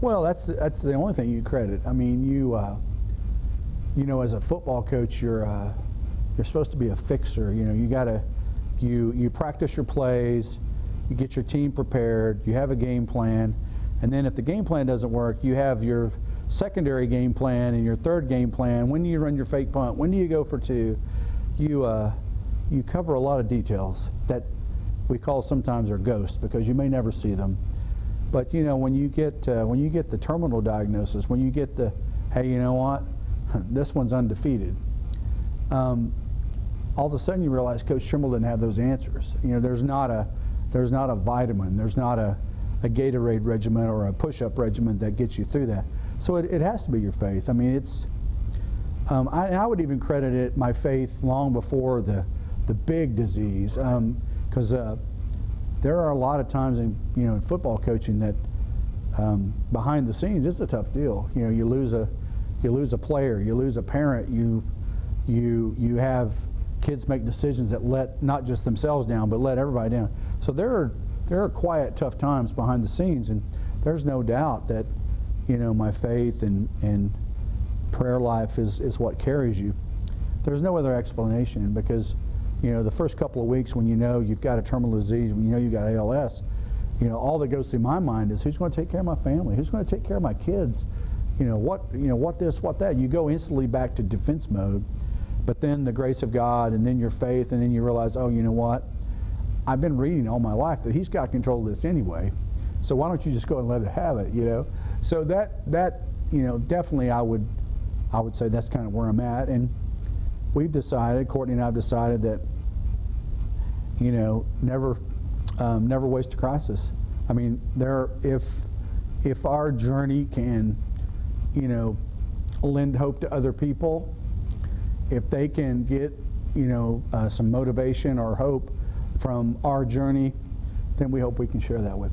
Well, that's the only thing you credit. I mean, you know, as a football coach, you're supposed to be a fixer. You know, you practice your plays, you get your team prepared, you have a game plan, and then if the game plan doesn't work, you have your secondary game plan and your third game plan. When do you run your fake punt? When do you go for two? You cover a lot of details that we call sometimes are ghosts because you may never see them. But you know, when you get the terminal diagnosis, when you get the, hey, you know what, this one's undefeated. All of a sudden you realize Coach Trimble didn't have those answers. You know, there's not a vitamin, there's not a Gatorade regimen or a push-up regimen that gets you through that. So it has to be your faith. I mean, it's I would even credit it my faith long before the big disease, because there are a lot of times in football coaching that behind the scenes it's a tough deal. You know, you lose a player, you lose a parent, you have kids make decisions that let not just themselves down but let everybody down. So there are quiet, tough times behind the scenes, and there's no doubt that my faith and prayer life is what carries you. There's no other explanation, because the first couple of weeks when you've got a terminal disease, when you've got ALS, all that goes through my mind is, who's going to take care of my family? Who's going to take care of my kids? What this, what that? You go instantly back to defense mode. But then the grace of God, and then your faith, and then you realize, oh, you know what? I've been reading all my life that He's got control of this anyway. So why don't you just go and let it have it? So that definitely I would say that's kind of where I'm at. And we've decided, Courtney and I have decided that never waste a crisis. I mean, if our journey can lend hope to other people, if they can get some motivation or hope from our journey, then we hope we can share that with them.